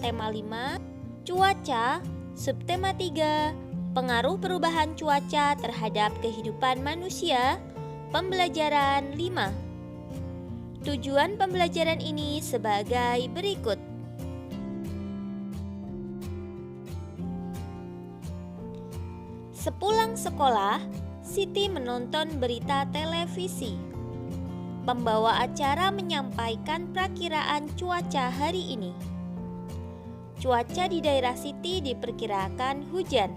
Tema 5, Cuaca. Subtema 3, Pengaruh perubahan cuaca terhadap kehidupan manusia. Pembelajaran 5. Tujuan pembelajaran ini sebagai berikut. Sepulang sekolah, Siti menonton berita televisi. Pembawa acara menyampaikan perakiraan cuaca hari ini. Cuaca di daerah Siti diperkirakan hujan.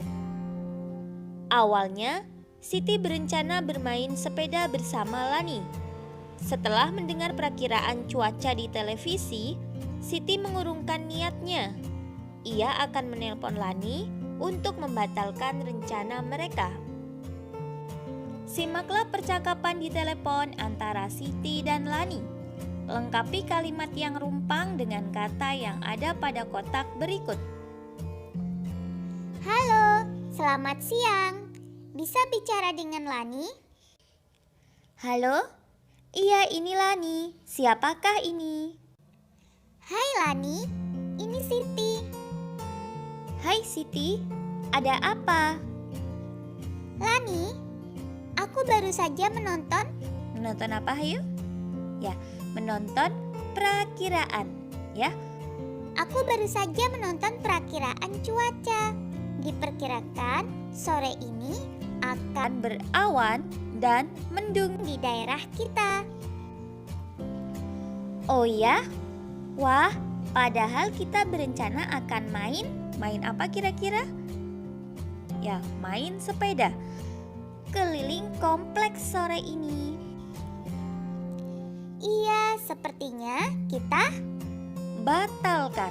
Awalnya, Siti berencana bermain sepeda bersama Lani. Setelah mendengar perakiraan cuaca di televisi, Siti mengurungkan niatnya. Ia akan menelpon Lani untuk membatalkan rencana mereka. Simaklah percakapan di telepon antara Siti dan Lani. Lengkapi kalimat yang rumpang dengan kata yang ada pada kotak berikut. Halo, selamat siang. Bisa bicara dengan Lani? Halo? Iya, ini Lani. Siapakah ini? Hai Lani, ini Siti. Hai Siti, ada apa? Lani, aku baru saja menonton. Menonton apa, Hayu? Ya, menonton perakiraan, ya. Aku baru saja menonton perakiraan cuaca. Diperkirakan sore ini akan berawan dan mendung di daerah kita. Oh ya? Wah, padahal kita berencana akan main apa kira-kira? Ya, main sepeda keliling kompleks sore ini. Iya, sepertinya kita batalkan,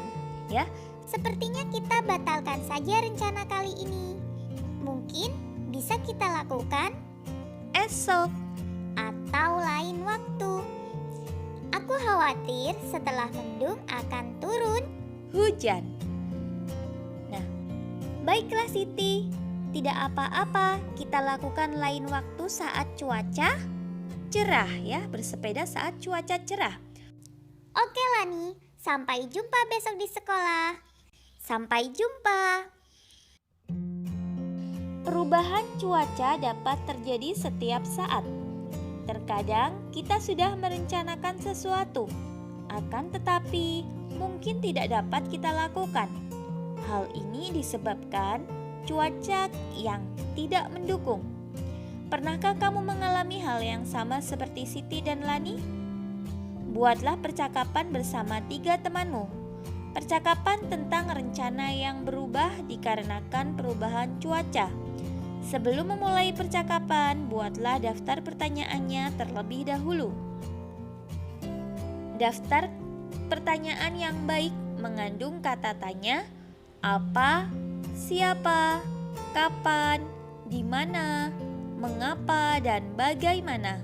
ya. Sepertinya kita batalkan saja rencana kali ini. Mungkin bisa kita lakukan esok atau lain waktu. Aku khawatir setelah mendung akan turun hujan. Nah, baiklah Siti, tidak apa-apa, kita lakukan lain waktu saat cuaca cerah ya, bersepeda saat cuaca cerah. Oke Lani, sampai jumpa besok di sekolah. Sampai jumpa. Perubahan cuaca dapat terjadi setiap saat. Terkadang kita sudah merencanakan sesuatu, akan tetapi mungkin tidak dapat kita lakukan. Hal ini disebabkan cuaca yang tidak mendukung. Pernahkah kamu mengalami hal yang sama seperti Siti dan Lani? Buatlah percakapan bersama 3 temanmu. Percakapan tentang rencana yang berubah dikarenakan perubahan cuaca. Sebelum memulai percakapan, buatlah daftar pertanyaannya terlebih dahulu. Daftar pertanyaan yang baik mengandung kata tanya, apa, siapa, kapan, di mana, mengapa, dan bagaimana.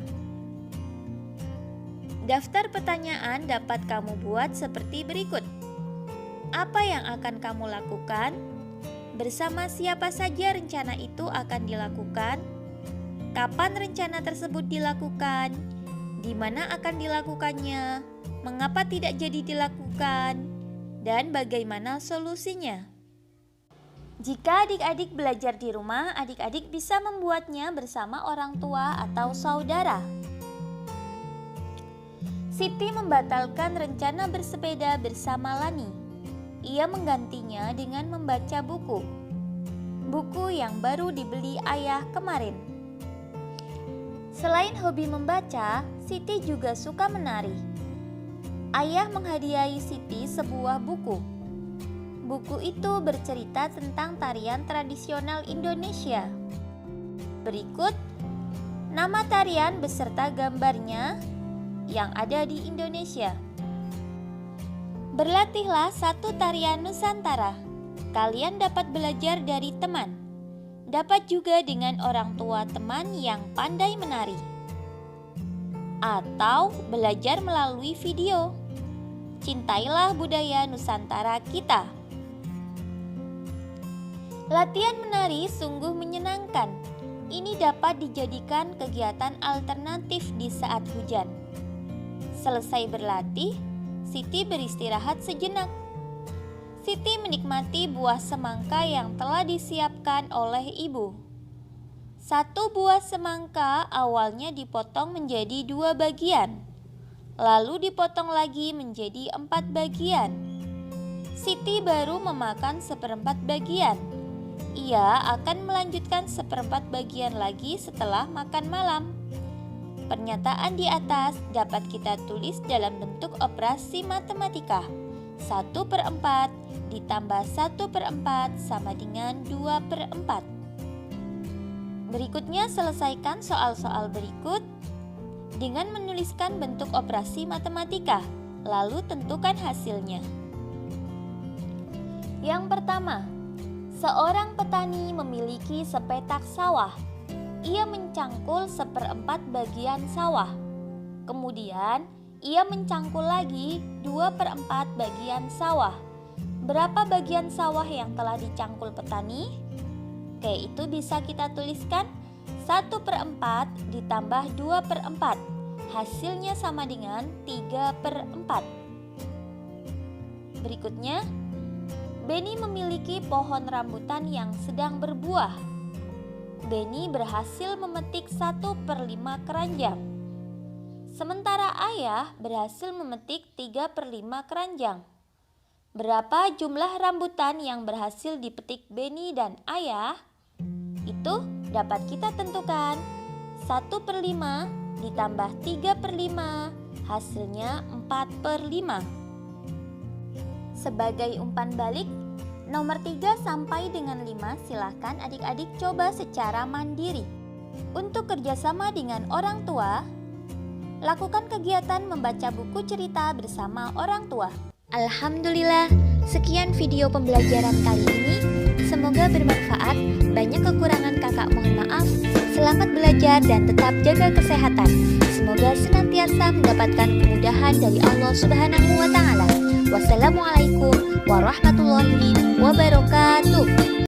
Daftar pertanyaan dapat kamu buat seperti berikut. Apa yang akan kamu lakukan? Bersama siapa saja rencana itu akan dilakukan? Kapan rencana tersebut dilakukan? Di mana akan dilakukannya? Mengapa tidak jadi dilakukan? Dan bagaimana solusinya? Jika adik-adik belajar di rumah, adik-adik bisa membuatnya bersama orang tua atau saudara. Siti membatalkan rencana bersepeda bersama Lani. Ia menggantinya dengan membaca buku. Buku yang baru dibeli ayah kemarin. Selain hobi membaca, Siti juga suka menari. Ayah menghadiahi Siti sebuah buku. Buku itu bercerita tentang tarian tradisional Indonesia. Berikut nama tarian beserta gambarnya yang ada di Indonesia. Berlatihlah satu tarian Nusantara. Kalian dapat belajar dari teman. Dapat juga dengan orang tua teman yang pandai menari. Atau belajar melalui video. Cintailah budaya Nusantara kita. Latihan menari sungguh menyenangkan. Ini dapat dijadikan kegiatan alternatif di saat hujan. Selesai berlatih, Siti beristirahat sejenak. Siti menikmati buah semangka yang telah disiapkan oleh ibu. Satu buah semangka awalnya dipotong menjadi 2 bagian, lalu dipotong lagi menjadi 4 bagian. Siti baru memakan 1/4 bagian. Ia akan melanjutkan 1/4 bagian lagi setelah makan malam. Pernyataan di atas dapat kita tulis dalam bentuk operasi matematika. 1/4 ditambah 1/4 sama dengan 2/4. Berikutnya selesaikan soal-soal berikut dengan menuliskan bentuk operasi matematika, lalu tentukan hasilnya. Yang pertama, seorang petani memiliki sepetak sawah. Ia mencangkul 1/4 bagian sawah. Kemudian, ia mencangkul lagi 2/4 bagian sawah. Berapa bagian sawah yang telah dicangkul petani? Oke, itu bisa kita tuliskan 1/4 ditambah 2/4. Hasilnya sama dengan 3/4. Berikutnya, Beni memiliki pohon rambutan yang sedang berbuah. Beni berhasil memetik 1/5 keranjang. Sementara ayah berhasil memetik 3/5 keranjang. Berapa jumlah rambutan yang berhasil dipetik Beni dan ayah? Itu dapat kita tentukan. 1/5 ditambah 3/5, hasilnya 4/5. Sebagai umpan balik, nomor 3 sampai dengan 5 silahkan adik-adik coba secara mandiri. Untuk kerjasama dengan orang tua, lakukan kegiatan membaca buku cerita bersama orang tua. Alhamdulillah, sekian video pembelajaran kali ini. Semoga bermanfaat. Banyak kekurangan kakak mohon maaf. Selamat belajar dan tetap jaga kesehatan. Semoga senantiasa mendapatkan kemudahan dari Allah Subhanahu wa Ta'ala. Wassalamualaikum warahmatullahi wabarakatuh.